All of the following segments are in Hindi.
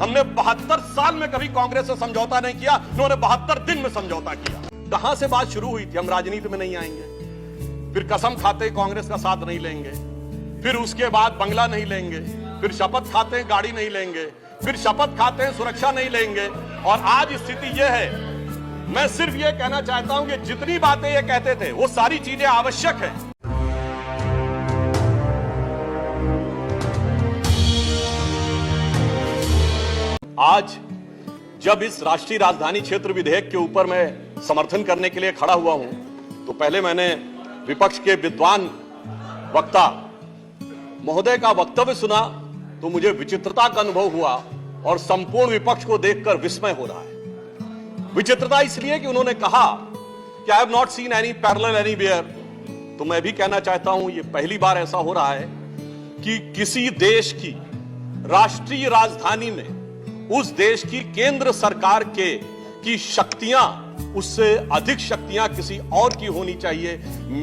हमने 72 साल में कभी कांग्रेस से समझौता नहीं किया, उन्होंने 72 दिन में समझौता किया। कहां से बात शुरू हुई थी, हम राजनीति में नहीं आएंगे, फिर कसम खाते कांग्रेस का साथ नहीं लेंगे, फिर उसके बाद बंगला नहीं लेंगे, फिर शपथ खाते हैं गाड़ी नहीं लेंगे, फिर शपथ खाते हैं सुरक्षा नहीं लेंगे, और आज स्थिति यह है। मैं सिर्फ यह कहना चाहता हूं कि जितनी बातें ये कहते थे वो सारी चीजें आवश्यक है। आज जब इस राष्ट्रीय राजधानी क्षेत्र विधेयक के ऊपर मैं समर्थन करने के लिए खड़ा हुआ हूं, तो पहले मैंने विपक्ष के विद्वान वक्ता महोदय का वक्तव्य सुना तो मुझे विचित्रता का अनुभव हुआ और संपूर्ण विपक्ष को देखकर विस्मय हो रहा है। विचित्रता इसलिए कि उन्होंने कहा कि I have not seen any parallel anywhere. तो मैं भी कहना चाहता हूं ये पहली बार ऐसा हो रहा है कि किसी देश की राष्ट्रीय राजधानी में उस देश की केंद्र सरकार की शक्तियां उससे अधिक शक्तियां किसी और की होनी चाहिए।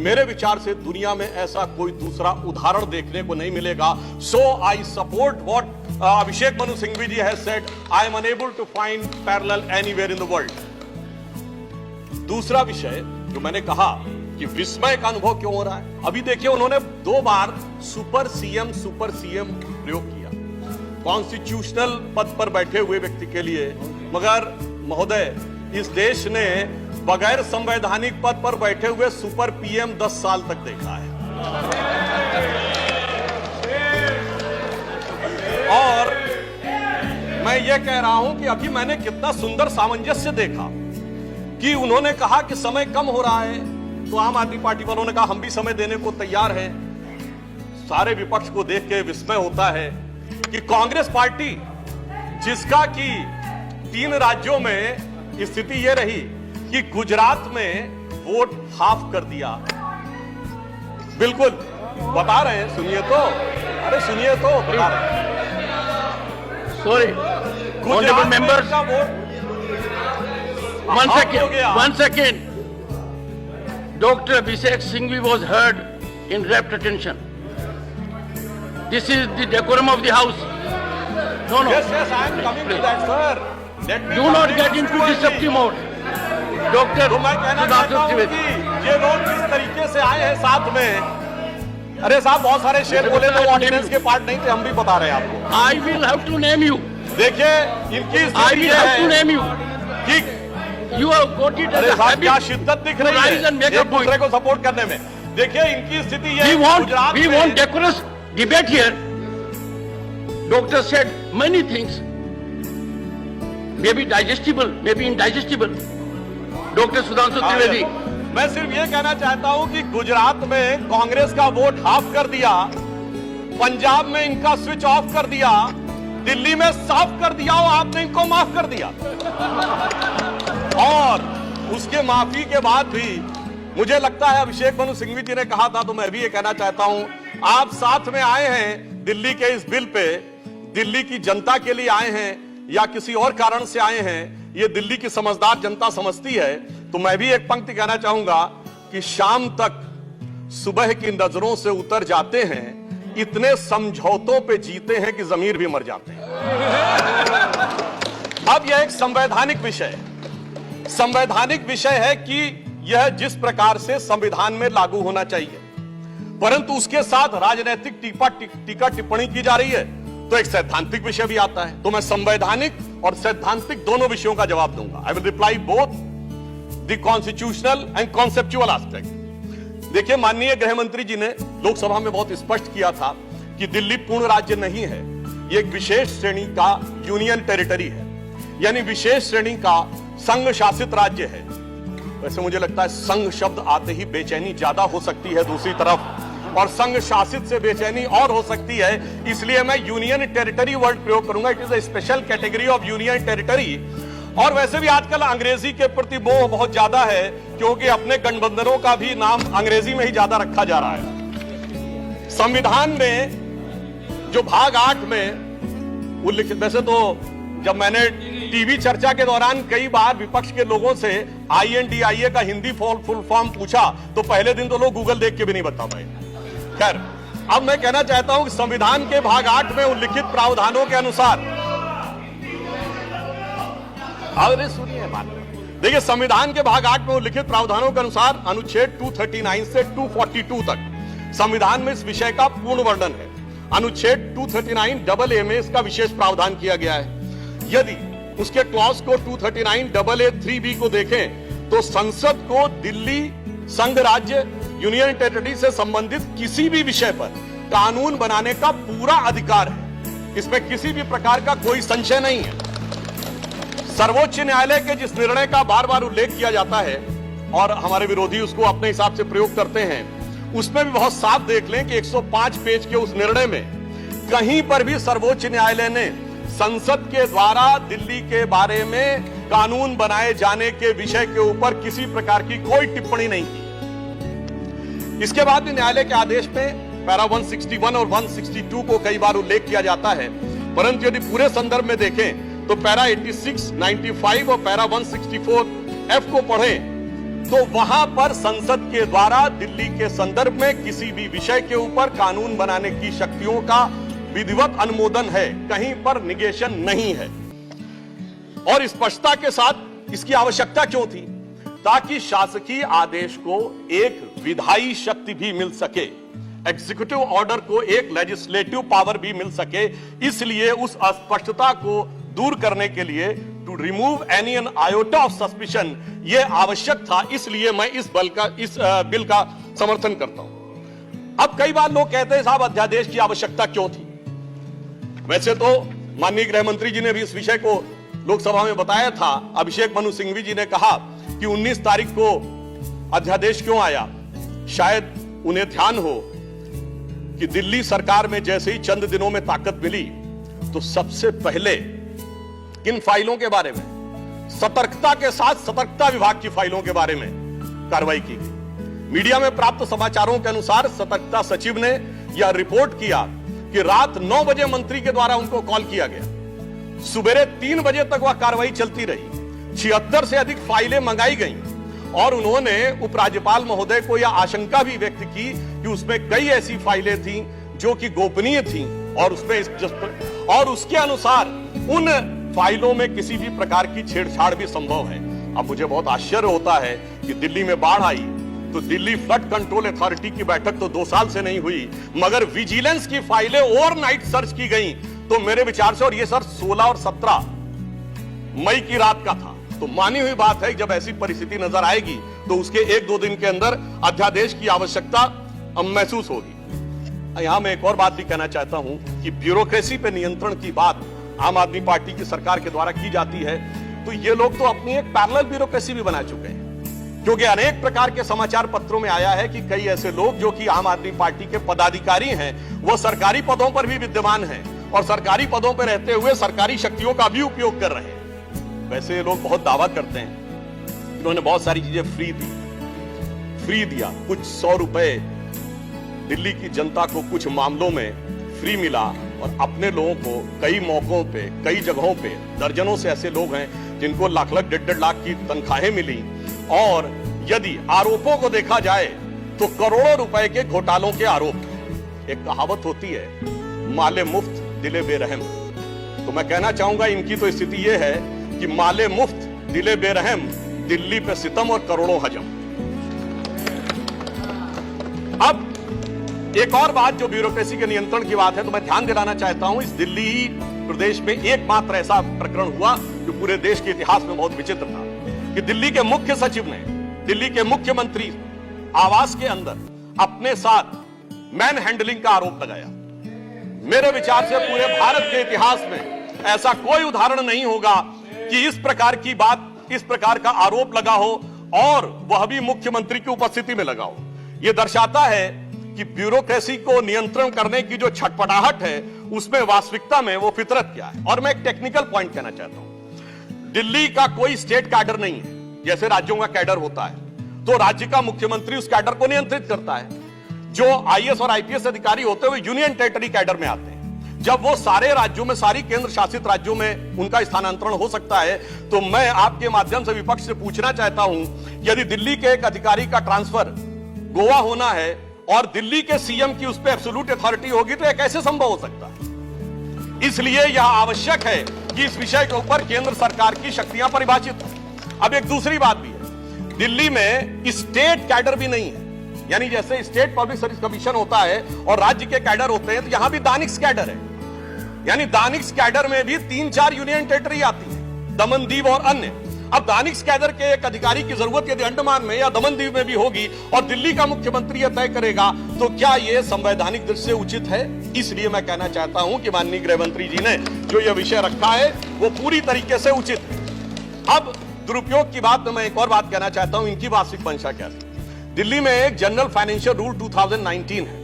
मेरे विचार से दुनिया में ऐसा कोई दूसरा उदाहरण देखने को नहीं मिलेगा। So I support what Abhishek Manu Singhvi ji has said, I am unable to find parallel anywhere in the world. दूसरा विषय जो मैंने कहा कि विस्मय का अनुभव क्यों हो रहा है, अभी देखिए उन्होंने 2 बार सुपर सीएम प्रयोग किया कॉन्स्टिट्यूशनल पद पर बैठे हुए व्यक्ति के लिए, मगर महोदय इस देश ने बगैर संवैधानिक पद पर बैठे हुए सुपर पीएम 10 साल तक देखा है। और मैं ये कह रहा हूं कि अभी मैंने कितना सुंदर सामंजस्य देखा कि उन्होंने कहा कि समय कम हो रहा है, तो आम आदमी पार्टी वालों ने कहा हम भी समय देने को तैयार हैं। सारे विपक्ष को देख के विस्मय होता है कि कांग्रेस पार्टी जिसका कि 3 राज्यों में स्थिति यह रही कि गुजरात में वोट हाफ कर दिया, बिल्कुल बता रहे हैं, सुनिए तो, अरे सुनिए तो, बता रहे हैं। सॉरी ऑनरेबल मेंबर्स, का vote one second. Dr. Abhishek Singhvi was heard in rapt attention. This is the decorum of the house. No. Yes, I am coming to that, sir. Do not get into disruptive mode. Dr. तो मैं कहना चाहता हूं कि ये लोग किस तरीके से आए हैं साथ में। अरे साहब बहुत सारे शेर बोले तो ऑर्डिनेंस के पार्ट नहीं थे, हम भी बता रहे हैं आपको। I will have to name you. देखिए इनकी I will have to name you. कि You have got it as a habit. क्या शिद्दत दिख रही है एक दूसरे को सपोर्ट करने में। देखिए इनकी स्थिति ये We want decorous debate here. Doctor said many things, maybe digestible, maybe indigestible. Dr. Sudhanshu Trivedi. मैं सिर्फ ये कहना चाहता हूं कि गुजरात में कांग्रेस का वोट हाफ कर दिया, पंजाब में इनका स्विच ऑफ कर दिया, दिल्ली में साफ कर दिया और आपने इनको माफ कर दिया। और उसके माफी के बाद भी मुझे लगता है अभिषेक मनु सिंघवी जी ने कहा था, तो मैं भी ये कहना चाहता हूं, आप साथ में आए हैं दिल्ली के इस बिल पे, दिल्ली की जनता के लिए आए हैं या किसी और कारण से आए हैं, ये दिल्ली की समझदार जनता समझती है। तो मैं भी एक पंक्ति कहना चाहूंगा कि शाम तक सुबह की नजरों से उतर जाते हैं, इतने समझौतों पे जीते हैं कि जमीर भी मर जाते हैं। अब यह एक संवैधानिक विषय है कि यह जिस प्रकार से संविधान में लागू होना चाहिए, परंतु उसके साथ राजनीतिक टीका टिप्पणी की जा रही है, तो एक सैद्धांतिक विषय भी आता है। तो मैं संवैधानिक और सैद्धांतिक दोनों विषयों का जवाब दूंगा। I will reply both the constitutional and conceptual aspect. देखिए माननीय गृह मंत्री जी ने लोकसभा में बहुत स्पष्ट किया था कि दिल्ली पूर्ण राज्य नहीं है, ये एक विशेष श्रेणी का यूनियन टेरिटरी है, यानी विशेष श्रेणी का संघ शासित राज्य है। वैसे मुझे लगता है संघ शब्द आते ही बेचैनी ज्यादा हो सकती है दूसरी तरफ, और संघ शासित से बेचैनी और हो सकती है, इसलिए मैं यूनियन टेरिटरी वर्ड प्रयोग करूंगा। It is a special category of union territory. और वैसे भी आजकल अंग्रेजी के प्रति मोह बहुत ज्यादा है, क्योंकि अपने गठबंधनों का भी नाम अंग्रेजी में ही ज्यादा रखा जा रहा है। संविधान में जो भाग 8 में उल्लिखित, वैसे तो जब मैंने टीवी चर्चा के दौरान कई बार विपक्ष के लोगों से INDIA का हिंदी फुल फॉर्म पूछा, तो पहले दिन तो लोग गूगल देख के भी नहीं बता पाए। खैर, अब मैं कहना चाहता हूं कि संविधान के भाग 8 में उल्लिखित प्रावधानों के अनुसार अरे सुनिए बात, देखिए संविधान के भाग 8 में उल्लिखित प्रावधानों के अनुसार अनुच्छेद 239 से 242 तक संविधान में इस विषय का पूर्ण वर्णन है। अनुच्छेद 239AA में इसका विशेष प्रावधान किया गया है। यदि उसके क्लॉज को 239AA3B को देखें तो संसद को दिल्ली संघ राज्य यूनियन टेरिटरी से संबंधित किसी भी विषय पर कानून बनाने का पूरा अधिकार है। इसमें किसी भी प्रकार का कोई संशय नहीं है। सर्वोच्च न्यायालय के जिस निर्णय का बार बार उल्लेख किया जाता है और हमारे विरोधी उसको अपने हिसाब से प्रयोग करते हैं, उसमें भी बहुत साफ देख लें कि 105 पेज के उस निर्णय में कहीं पर भी सर्वोच्च न्यायालय ने संसद के द्वारा दिल्ली के बारे में कानून बनाए जाने के विषय के ऊपर किसी प्रकार की कोई टिप्पणी नहीं की। इसके बाद भी न्यायालय के आदेश में पैरा 161 और 162 को कई बार उल्लेख किया जाता है, परंतु यदि पूरे संदर्भ में देखें तो पैरा 86, 95 और पैरा 164F को पढ़ें तो वहां पर संसद के द्वारा दिल्ली के संदर्भ में किसी भी विषय के ऊपर कानून बनाने की शक्तियों का विधिवत अनुमोदन है, कहीं पर निगेशन नहीं है। और स्पष्टता के साथ इसकी आवश्यकता क्यों थी? ताकि शासकीय आदेश को एक विधायी शक्ति भी मिल सके, एग्जीक्यूटिव ऑर्डर को एक लेजिस्लेटिव पावर भी मिल सके। इसलिए उस अस्पष्टता को दूर करने के लिए to remove any an iota of suspicion ये आवश्यक था। इसलिए मैं इस बिल का समर्थन करता हूं। अब कई बार लोग कहते हैं साहब अध्यादेश की आवश्यकता क्यों थी? वैसे तो माननीय गृह मंत्री जी ने भी इस विषय को लोकसभा में बताया था। अभिषेक मनु सिंघवी जी ने कहा कि 19 तारीख को अध्यादेश क्यों आया। शायद उन्हें ध्यान हो कि दिल्ली सरकार में जैसे ही चंद दिनों में ताकत मिली तो सबसे पहले किन फाइलों के बारे में, सतर्कता के साथ सतर्कता विभाग की फाइलों के बारे में कार्रवाई की गई। मीडिया में प्राप्त समाचारों के अनुसार सतर्कता सचिव ने यह रिपोर्ट किया कि रात 9 बजे मंत्री के द्वारा उनको कॉल किया गया। सुबह 3 बजे तक वह कार्रवाई चलती रही। 76 से अधिक फाइलें मंगाई गईं और उन्होंने उपराज्यपाल महोदय को यह आशंका भी व्यक्त की कि उसमें कई ऐसी फाइलें थीं जो कि गोपनीय थीं और उसके अनुसार उन फाइलों में किसी भी प्रकार की छेड़छाड़ भी संभव है। अब मुझे बहुत आश्चर्य होता है कि दिल्ली में बाढ़ आई तो दिल्ली फ्लड कंट्रोल अथॉरिटी की बैठक तो 2 साल से नहीं हुई, मगर विजिलेंस की फाइलें ओवरनाइट सर्च की गई। तो मेरे विचार से, और ये सर 16 और 17 मई की रात का था, तो मानी हुई बात है जब ऐसी परिस्थिति नजर आएगी तो उसके 1-2 दिन के अंदर अध्यादेश की आवश्यकता महसूस होगी। यहां मैं एक और बात भी कहना चाहता हूं कि ब्यूरोक्रेसी पे नियंत्रण की बात आम आदमी पार्टी की सरकार के द्वारा की जाती है, तो ये लोग तो अपनी एक पैरेलल ब्यूरोक्रेसी भी बना चुके हैं, क्योंकि अनेक प्रकार के समाचार पत्रों में आया है कि कई ऐसे लोग जो कि आम आदमी पार्टी के पदाधिकारी हैं, वो सरकारी पदों पर भी विद्यमान हैं और सरकारी पदों पर रहते हुए सरकारी शक्तियों का भी उपयोग कर रहे हैं। वैसे ये लोग बहुत दावा करते हैं इन्होंने बहुत सारी चीजें फ्री दिया, कुछ 100 रुपए दिल्ली की जनता को कुछ मामलों में फ्री मिला और अपने लोगों को कई मौकों पे, कई जगहों पे दर्जनों से ऐसे लोग हैं जिनको लाख लाख 1.5 लाख की तनख्वाहें मिली। और यदि आरोपों को देखा जाए तो करोड़ों रुपए के घोटालों के आरोप। एक कहावत होती है, माले मुफ्त दिले बेरहम। तो मैं कहना चाहूंगा इनकी तो स्थिति यह है कि माले मुफ्त दिले बेरहम, दिल्ली पे सितम और करोड़ों हजम। अब एक और बात जो ब्यूरोक्रेसी के नियंत्रण की बात है, तो मैं ध्यान दिलाना चाहता हूं, इस दिल्ली प्रदेश में एकमात्र ऐसा प्रकरण हुआ जो पूरे देश के इतिहास में बहुत विचित्र था कि दिल्ली के मुख्य सचिव ने दिल्ली के मुख्यमंत्री आवास के अंदर अपने साथ मैन हैंडलिंग का आरोप लगाया। मेरे विचार से पूरे भारत के इतिहास में ऐसा कोई उदाहरण नहीं होगा कि इस प्रकार की बात, इस प्रकार का आरोप लगा हो और वह भी मुख्यमंत्री की उपस्थिति में लगा हो। यह दर्शाता है कि ब्यूरोक्रेसी को नियंत्रण करने की जो छटपटाहट है उसमें वास्तविकता में वो फितरत क्या है। और मैं एक टेक्निकल पॉइंट कहना चाहता हूं, दिल्ली का कोई स्टेट कैडर नहीं है, जैसे राज्यों का कैडर होता है तो राज्य का मुख्यमंत्री उस कैडर को नियंत्रित करता है। जो आईएएस और आईपीएस अधिकारी होते हुए यूनियन टेरिटरी कैडर में आते हैं, जब वो सारे राज्यों में, सारी केंद्र शासित राज्यों में उनका स्थानांतरण हो सकता है, तो मैं आपके माध्यम से विपक्ष से पूछना चाहता हूं, यदि दिल्ली के एक अधिकारी का ट्रांसफर गोवा होना है और दिल्ली के सीएम की उस पर एब्सोल्यूट अथॉरिटी होगी तो यह कैसे संभव हो सकता है? इसलिए यह आवश्यक है कि इस विषय के ऊपर केंद्र सरकार की शक्तियां परिभाषित हैं। अब एक दूसरी बात भी है, दिल्ली में स्टेट कैडर भी नहीं है, यानी जैसे स्टेट पब्लिक सर्विस कमीशन होता है और राज्य के कैडर होते हैं, तो यहां भी दानिक्स कैडर है, यानी दानिक्स कैडर में भी 3-4 यूनियन टेरिटरी आती है, दमन दीव और अन्य। अब दानिक्स कैडर के एक अधिकारी की जरूरत यदि अंडमान में या दमन दीव में भी होगी और दिल्ली का मुख्यमंत्री यह तय करेगा, तो क्या यह संवैधानिक दृष्टि से उचित है? इसलिए मैं कहना चाहता हूं कि माननीय गृह मंत्री जी ने जो यह विषय रखा है वो पूरी तरीके से उचित है। अब दुरुपयोग की बात में मैं एक और बात कहना चाहता हूं, इनकी वास्तविक मंशा क्या थी। दिल्ली में एक जनरल फाइनेंशियल रूल 2019 है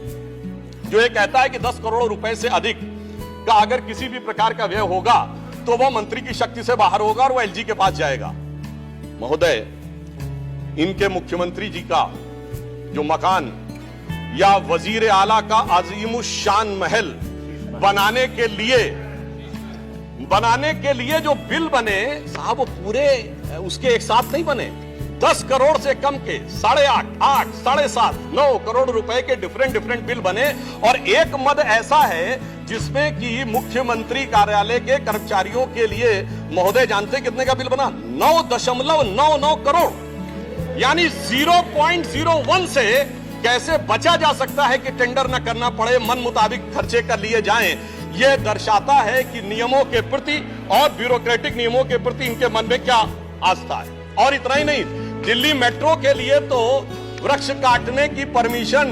जो ये कहता है कि 10 करोड़ रुपए से अधिक का अगर किसी भी प्रकार का व्यय होगा तो वह मंत्री की शक्ति से बाहर होगा और वह एलजी के पास जाएगा। महोदय, इनके मुख्यमंत्री जी का जो मकान या वजीर आला का अजीमुशान महल बनाने के लिए जो बिल बने साहब, वो पूरे उसके एक साथ नहीं बने। 10 करोड़ से कम के 8.5, 8, 7.5, 9 करोड़ रुपए के डिफरेंट बिल बने और एक मद ऐसा है जिसमें कि मुख्यमंत्री कार्यालय के कर्मचारियों के लिए महोदय जानते कितने का बिल बना? 9.99 करोड़, यानी 0.01 से कैसे बचा जा सकता है कि टेंडर न करना पड़े, मन मुताबिक खर्चे कर लिए जाएं। यह दर्शाता है कि नियमों के प्रति और ब्यूरोक्रेटिक नियमों के प्रति इनके मन में क्या आस्था है। और इतना ही नहीं, दिल्ली मेट्रो के लिए तो वृक्ष काटने की परमिशन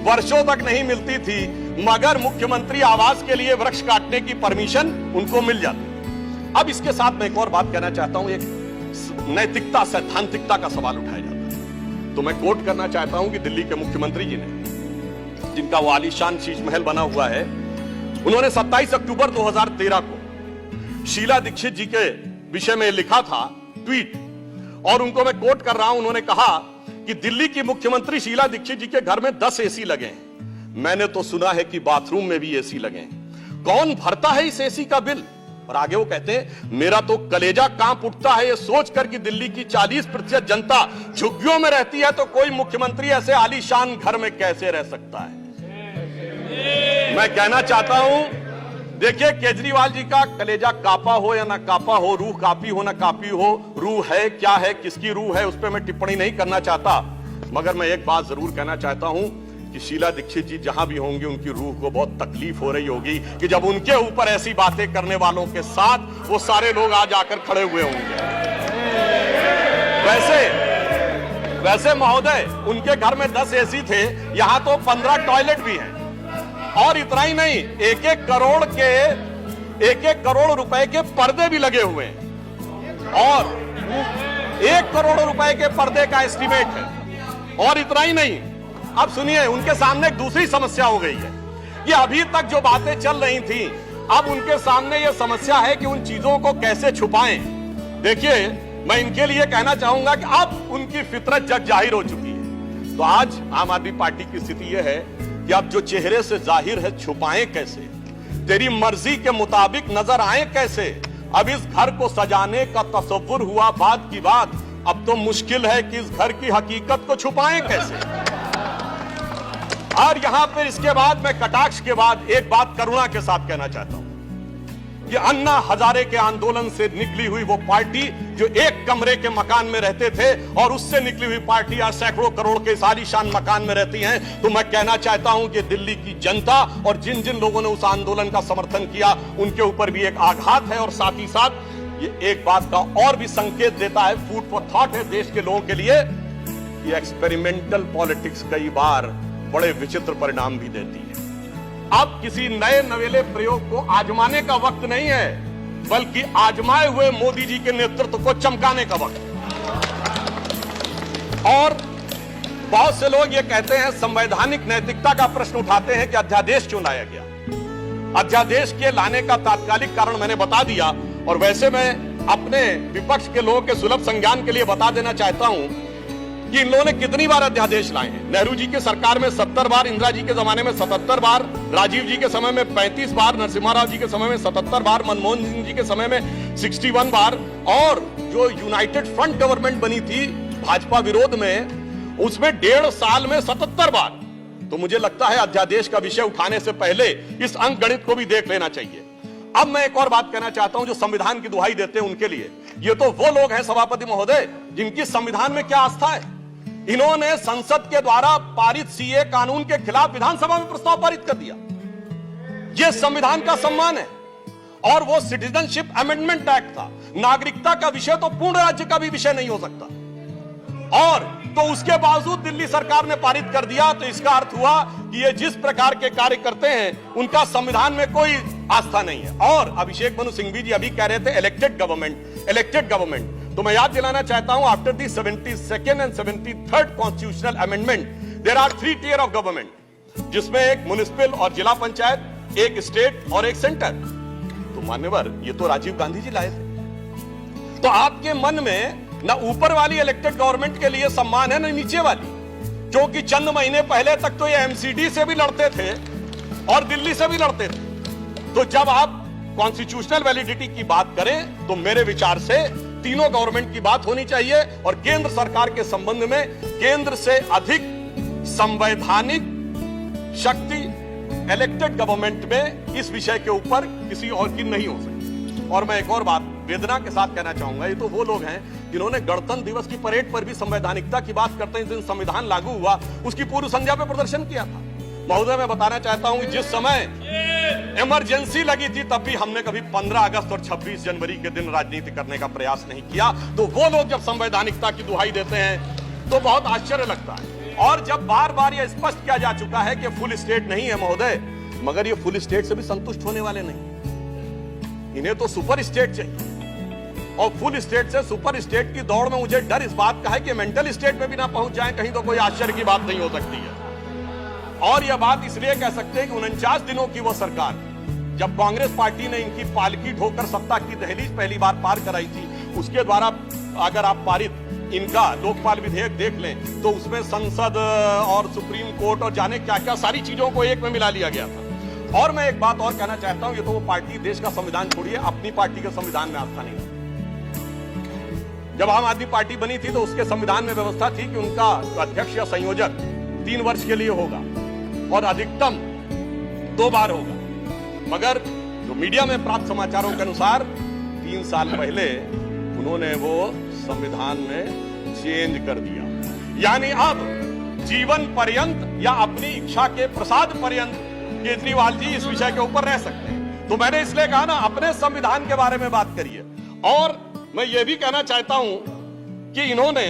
वर्षों तक नहीं मिलती थी, मगर मुख्यमंत्री आवास के लिए वृक्ष काटने की परमिशन उनको मिल जाती। अब इसके साथ मैं एक और बात कहना चाहता हूं, एक नैतिकता सैद्धांतिकता का सवाल उठाया जाता है। तो मैं कोट करना चाहता हूं कि दिल्ली के मुख्यमंत्री जी ने, जिनका वो आलीशान शीश महल बना हुआ है, उन्होंने 27 अक्टूबर 2013 को शीला दीक्षित जी के विषय में लिखा था ट्वीट, और उनको मैं कोट कर रहा हूं। उन्होंने कहा कि दिल्ली की मुख्यमंत्री शीला दीक्षित जी के घर में 10 एसी लगे हैं, मैंने तो सुना है कि बाथरूम में भी एसी लगे हैं, कौन भरता है इस एसी का बिल? और आगे वो कहते हैं, मेरा तो कलेजा कांप उठता है ये सोचकर कि दिल्ली की 40% जनता झुग्गियों में रहती है, तो कोई मुख्यमंत्री ऐसे आलीशान घर में कैसे रह सकता है? मैं कहना चाहता हूं, देखिए, केजरीवाल जी का कलेजा कापा हो या ना कापा हो, रूह कापी हो ना कापी हो, रूह है क्या है, किसकी रूह है, उस पर मैं टिप्पणी नहीं करना चाहता, मगर मैं एक बात जरूर कहना चाहता हूं कि शीला दीक्षित जी जहां भी होंगी उनकी रूह को बहुत तकलीफ हो रही होगी कि जब उनके ऊपर ऐसी बातें करने वालों के साथ वो सारे लोग आज आकर खड़े हुए होंगे। वैसे महोदय, उनके घर में 10 एसी थे, यहां तो 15 टॉयलेट भी हैं। और इतना ही नहीं, 1-1 करोड़ रुपए के पर्दे भी लगे हुए हैं, और 1 करोड़ रुपए के पर्दे का एस्टीमेट है। और इतना ही नहीं, अब सुनिए, उनके सामने एक दूसरी समस्या हो गई है। ये अभी तक जो बातें चल रही थी, अब उनके सामने ये समस्या है कि उन चीजों को कैसे छुपाएं। देखिए, मैं इनके लिए कहना चाहूंगा कि अब उनकी फितरत जग जाहिर हो चुकी है। तो आज आम आदमी पार्टी की स्थिति यह है कि अब जो चेहरे से जाहिर है छुपाएं कैसे, तेरी मर्जी के मुताबिक नजर आए कैसे। अब इस घर को सजाने का तसव्वुर हुआ बात की बात, अब तो मुश्किल है कि इस घर की हकीकत को छुपाएं कैसे। और यहां पर इसके बाद मैं कटाक्ष के बाद एक बात करुणा के साथ कहना चाहता हूं कि अन्ना हजारे के आंदोलन से निकली हुई वो पार्टी जो एक कमरे के मकान में रहते थे, और उससे निकली हुई पार्टी आज सैकड़ों करोड़ के आलीशान मकान में रहती हैं, तो मैं कहना चाहता हूं कि दिल्ली की जनता और जिन जिन लोगों ने उस आंदोलन का समर्थन किया उनके ऊपर भी एक आघात है। और साथ ही साथ ये एक बात का और भी संकेत देता है, फूड फॉर थॉट है देश के लोगों के लिए, ये एक्सपेरिमेंटल पॉलिटिक्स कई बार बड़े विचित्र परिणाम भी देती है। अब किसी नए नवेले प्रयोग को आजमाने का वक्त नहीं है, बल्कि आजमाए हुए मोदी जी के नेतृत्व को चमकाने का वक्त। और बहुत से लोग ये कहते हैं, संवैधानिक नैतिकता का प्रश्न उठाते हैं कि अध्यादेश क्यों लाया गया। अध्यादेश के लाने का तात्कालिक कारण मैंने बता दिया, और वैसे मैं अपने विपक्ष के लोगों के सुलभ संज्ञान के लिए बता देना चाहता हूं कि इन लोगों ने कितनी बार अध्यादेश लाए हैं। नेहरू जी की सरकार में 70 बार, इंदिरा जी के जमाने में 77 बार, राजीव जी के समय में 35 बार, नरसिम्हा राव जी के समय में 77 बार, मनमोहन सिंह जी के समय में 61 बार, और जो यूनाइटेड फ्रंट गवर्नमेंट बनी थी भाजपा विरोध में, उसमें 1.5 साल में 77 बार। तो मुझे लगता है अध्यादेश का विषय उठाने से पहले इस अंक गणित को भी देख लेना चाहिए। अब मैं एक और बात कहना चाहता हूं, जो संविधान की दुहाई देते हैं उनके लिए, ये तो वो लोग हैं सभापति महोदय जिनकी संविधान में क्या आस्था है। इन्होंने संसद के द्वारा पारित सीए कानून के खिलाफ विधानसभा में प्रस्ताव पारित कर दिया। यह संविधान का सम्मान है। और वो सिटीजनशिप अमेंडमेंट एक्ट था, नागरिकता का विषय तो पूर्ण राज्य का भी विषय नहीं हो सकता, और तो उसके बावजूद दिल्ली सरकार ने पारित कर दिया। तो इसका अर्थ हुआ कि ये जिस प्रकार के कार्य करते हैं उनका संविधान में कोई आस्था नहीं है। और अभिषेक मनु सिंघवी जी अभी कह रहे थे इलेक्टेड गवर्नमेंट, तो मैं याद दिलाना चाहता हूं, after the 72nd and 73rd constitutional amendment there are 3 tier of government, जिसमें एक म्युनिसिपल और जिला पंचायत, एक स्टेट और एक सेंटर। तो मान्यवर, ये तो राजीव गांधी जी लाए थे। तो आपके मन में ना ऊपर वाली इलेक्टेड गवर्नमेंट के लिए सम्मान है, ना नीचे वाली, क्योंकि चंद महीने पहले तक तो ये एमसीडी से भी लड़ते थे और दिल्ली से भी लड़ते थे। तो जब आप कॉन्स्टिट्यूशनल वैलिडिटी की बात करें तो मेरे विचार से तीनों गवर्नमेंट की बात होनी चाहिए, और केंद्र सरकार के संबंध में केंद्र से अधिक संवैधानिक शक्ति इलेक्टेड गवर्नमेंट में इस विषय के ऊपर किसी और की नहीं हो सकती। और मैं एक और बात वेदना के साथ कहना चाहूंगा, ये तो वो लोग हैं जिन्होंने गणतंत्र दिवस की परेड पर भी संवैधानिकता की बात करते हैं, जिस दिन संविधान लागू हुआ उसकी पूर्व संध्या पे प्रदर्शन किया था। महोदय, मैं बताना चाहता हूं कि जिस समय इमरजेंसी लगी थी तब भी हमने कभी 15 अगस्त और 26 जनवरी के दिन राजनीति करने का प्रयास नहीं किया। तो वो लोग जब संवैधानिकता की दुहाई देते हैं तो बहुत आश्चर्य लगता है। और जब बार बार यह स्पष्ट किया जा चुका है कि फुल स्टेट नहीं है महोदय, मगर ये फुल स्टेट से भी संतुष्ट होने वाले नहीं, इन्हें तो सुपर स्टेट चाहिए। और फुल स्टेट से सुपर स्टेट की दौड़ में मुझे डर इस बात का है कि मेंटल स्टेट में भी ना पहुंच जाएं कहीं, तो कोई आश्चर्य की बात नहीं हो सकती है। और यह बात इसलिए कह सकते हैं कि 49 दिनों की वो सरकार, जब कांग्रेस पार्टी ने इनकी पालकी ढोकर सत्ता की दहलीज पहली बार पार कराई थी, उसके द्वारा अगर आप पारित इनका लोकपाल विधेयक देख लें तो उसमें संसद और सुप्रीम कोर्ट और जाने क्या क्या सारी चीजों को एक में मिला लिया गया था। और मैं एक बात और कहना चाहता हूं, ये तो वो पार्टी देश का संविधान छोड़िए, अपनी पार्टी के संविधान में आस्था नहीं। जब आम आदमी पार्टी बनी थी तो उसके संविधान में व्यवस्था थी कि उनका अध्यक्ष या संयोजक 3 वर्ष के लिए होगा और अधिकतम 2 बार होगा। मगर जो मीडिया में प्राप्त समाचारों के अनुसार 3 साल पहले उन्होंने वो संविधान में चेंज कर दिया, यानी अब जीवन पर्यंत या अपनी इच्छा के प्रसाद पर्यंत केजरीवाल जी इस विषय के ऊपर रह सकते हैं। तो मैंने इसलिए कहा ना, अपने संविधान के बारे में बात करिए। और मैं ये भी कहना चाहता हूं कि इन्होंने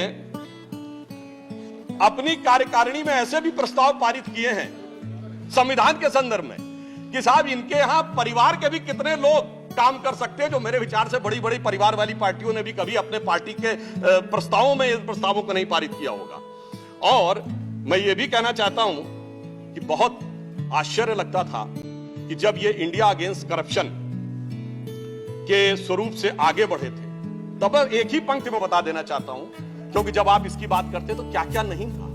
अपनी कार्यकारिणी में ऐसे भी प्रस्ताव पारित किए हैं संविधान के संदर्भ में कि साहब इनके यहां परिवार के भी कितने लोग काम कर सकते हैं, जो मेरे विचार से बड़ी बड़ी परिवार वाली पार्टियों ने भी कभी अपने पार्टी के प्रस्तावों में इन प्रस्तावों को नहीं पारित किया होगा। और मैं ये भी कहना चाहता हूं कि बहुत आश्चर्य लगता था कि जब ये इंडिया अगेंस्ट करप्शन के स्वरूप से आगे बढ़े थे, तब एक ही पंक्ति में बता देना चाहता हूं, क्योंकि जब आप इसकी बात करते तो क्या क्या नहीं था,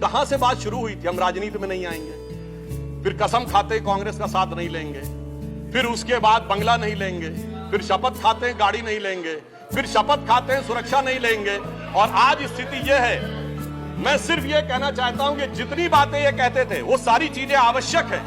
कहां से बात शुरू हुई थी, हम राजनीति में नहीं आएंगे, फिर कसम खाते कांग्रेस का साथ नहीं लेंगे, फिर उसके बाद बंगला नहीं लेंगे, फिर शपथ खाते हैं गाड़ी नहीं लेंगे, फिर शपथ खाते हैं सुरक्षा नहीं लेंगे। और आज स्थिति यह है, मैं सिर्फ यह कहना चाहता हूं कि जितनी बातें ये कहते थे वो सारी चीजें आवश्यक है,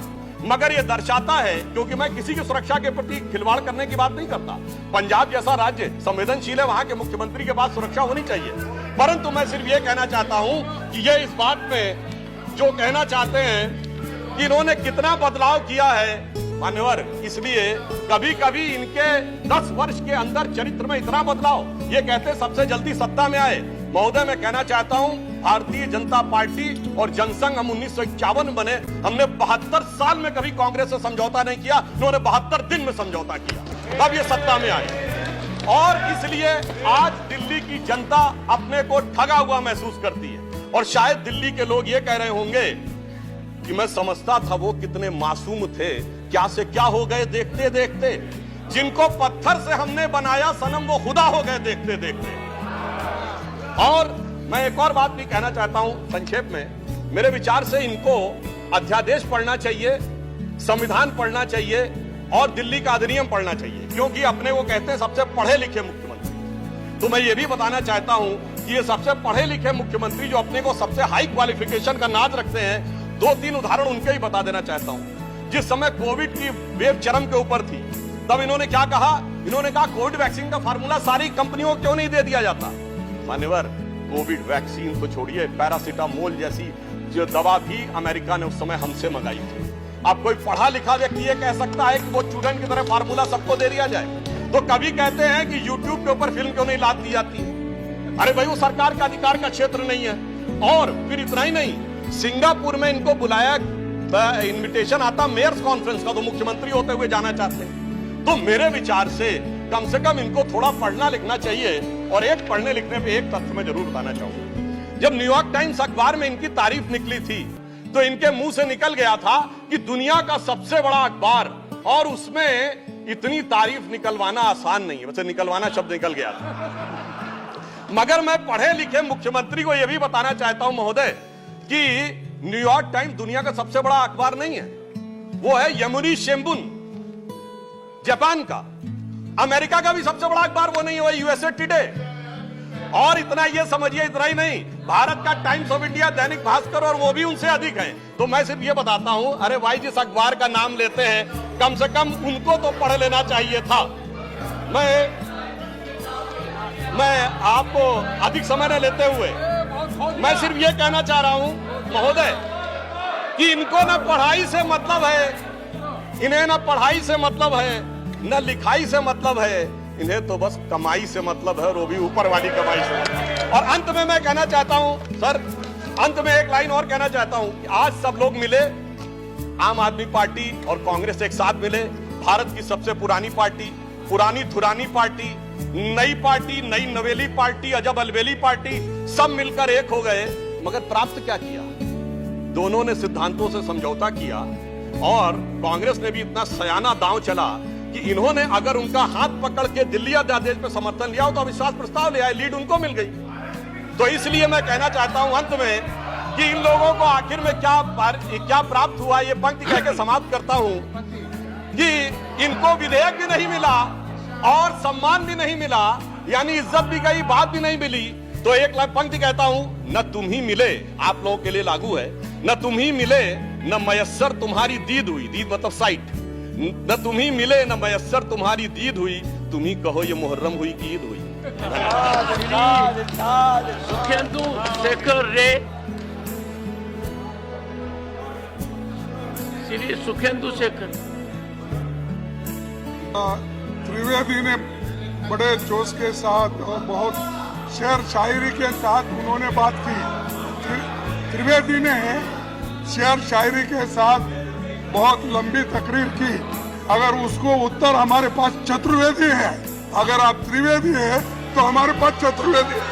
मगर यह दर्शाता है, क्योंकि मैं किसी की सुरक्षा के प्रति खिलवाड़ करने की बात नहीं करता, पंजाब जैसा राज्य संवेदनशील है, वहां के मुख्यमंत्री के पास सुरक्षा होनी चाहिए। परंतु मैं सिर्फ यह कहना चाहता हूं कि ये इस बात में जो कहना चाहते हैं कि इन्होंने कितना बदलाव किया है मान्यवर, इसलिए कभी कभी इनके 10 वर्ष के अंदर चरित्र में इतना बदलाव, ये कहते सबसे जल्दी सत्ता में आए। महोदय, मैं कहना चाहता हूं, भारतीय जनता पार्टी और जनसंघ हम 1951 बने, हमने 72 साल में कभी कांग्रेस से समझौता नहीं किया, उन्होंने 72 दिन में समझौता किया, तब ये सत्ता में आए। और इसलिए आज दिल्ली की जनता अपने को ठगा हुआ महसूस करती है। और शायद दिल्ली के लोग ये कह रहे होंगे कि मैं समझता था वो कितने मासूम थे, क्या से क्या हो गए देखते देखते, जिनको पत्थर से हमने बनाया सनम वो खुदा हो गए देखते देखते। और मैं एक और बात भी कहना चाहता हूं संक्षेप में, मेरे विचार से इनको अध्यादेश पढ़ना चाहिए, संविधान पढ़ना चाहिए और दिल्ली का अधिनियम पढ़ना चाहिए, क्योंकि अपने वो कहते हैं सबसे पढ़े लिखे मुख्यमंत्री। तो मैं ये भी बताना चाहता हूं कि ये सबसे पढ़े लिखे मुख्यमंत्री जो अपने को सबसे हाई क्वालिफिकेशन का नाज रखते हैं, 2-3 उदाहरण उनके ही बता देना चाहता हूं। जिस समय कोविड की वेव चरम के ऊपर थी, तब इन्होंने क्या कहा? इन्होंने कहा कोविड वैक्सीन का फार्मूला सारी कंपनियों को क्यों नहीं दे दिया जाता? मान्यवर, कोविड वैक्सीन तो छोड़िए, पैरासीटामोल जैसी जो दवा भी अमेरिका ने उस समय हमसे मंगाई थी। अब कोई पढ़ा लिखा व्यक्ति ये कह सकता है कि वो स्टूडेंट की तरह फार्मूला सबको दे दिया जाए? तो कभी कहते हैं कि यूट्यूब के ऊपर फिल्म क्यों नहीं लाद दी जाती है? अरे भाई, वो सरकार का अधिकार का क्षेत्र नहीं है। और फिर इतना ही नहीं, सिंगापुर में इनको बुलाया, इनविटेशन आता मेयर्स कॉन्फ्रेंस का, तो मुख्यमंत्री होते हुए जाना चाहते हैं। तो मेरे विचार से कम इनको थोड़ा पढ़ना लिखना चाहिए। और एक पढ़ने लिखने पे एक तथ्य मैं जरूर बताना चाहूंगा। जब न्यूयॉर्क टाइम्स अखबार में इनकी तारीफ निकली थी तो इनके मुंह से निकल गया था कि दुनिया का सबसे बड़ा अखबार, और उसमें इतनी तारीफ निकलवाना आसान नहीं है। वैसे निकलवाना शब्द निकल गया था, मगर मैं पढ़े लिखे मुख्यमंत्री को यह भी बताना चाहता हूं महोदय कि न्यूयॉर्क टाइम्स दुनिया का सबसे बड़ा अखबार नहीं है, वो है यमुनी शिंबुन, जापान का। अमेरिका का भी सबसे बड़ा अखबार वो नहीं है, वो यूएसए टुडे। और इतना ये समझिए, इतना ही नहीं, भारत का times of India, Dainik Bhaskar, और वो भी उनसे अधिक है। तो मैं सिर्फ ये बताता हूं, अरे भाई, जिस अखबार का नाम लेते हैं कम से कम उनको तो पढ़ लेना चाहिए था। मैं आपको अधिक समय न लेते हुए मैं सिर्फ ये कहना चाह रहा हूं महोदय कि इनको न पढ़ाई से मतलब है, इन्हें न पढ़ाई से मतलब है, न लिखाई से मतलब है, इन्हें तो बस कमाई से मतलब है, और वो भी ऊपर वाली कमाई से। और अंत में मैं कहना चाहता हूं सर, अंत में एक लाइन और कहना चाहता हूं कि आज सब लोग मिले, आम आदमी पार्टी और कांग्रेस एक साथ मिले, भारत की सबसे पुरानी पार्टी, पुरानी धुरानी पार्टी, नई पार्टी, नई नवेली पार्टी, अजब अलवेली पार्टी, सब मिलकर एक हो गए। मगर प्राप्त क्या किया? दोनों ने सिद्धांतों से समझौता किया, और कांग्रेस ने भी इतना सयाना दांव चला कि इन्होंने अगर उनका हाथ पकड़ के दिल्ली अध्यादेश पे समर्थन लिया हो तो अविश्वास प्रस्ताव ले आए, लीड उनको मिल गई। तो इसलिए मैं कहना चाहता हूं अंत में कि इन लोगों को आखिर में क्या प्राप्त हुआ, ये पंक्ति कह के समाप्त करता हूं कि इनको विधेयक भी नहीं मिला और सम्मान भी नहीं मिला, यानी इज्जत भी गई, बात भी नहीं मिली। तो एक पंक्ति कहता हूं, न तुम ही मिले, आप लोगों के लिए लागू है, न तुम ही मिले, न मयस्सर तुम्हारी दीद हुई, दीद मतलब साइट, न तुम ही मिले, न मयस्सर तुम्हारी दीद हुई, तुम ही कहो ये मुहर्रम हुई की ईद हुई। सुखेंदु शेखर रे, श्री सुखेंदु शेखर त्रिवेदी ने बड़े जोश के साथ और बहुत शेर शायरी के साथ उन्होंने बात की। त्रिवेदी ने शेर शायरी के साथ बहुत लंबी तकरीर की। अगर उसको उत्तर हमारे पास चतुर्वेदी है, अगर आप त्रिवेदी है तो हमारे पास चतुर्वेदी है।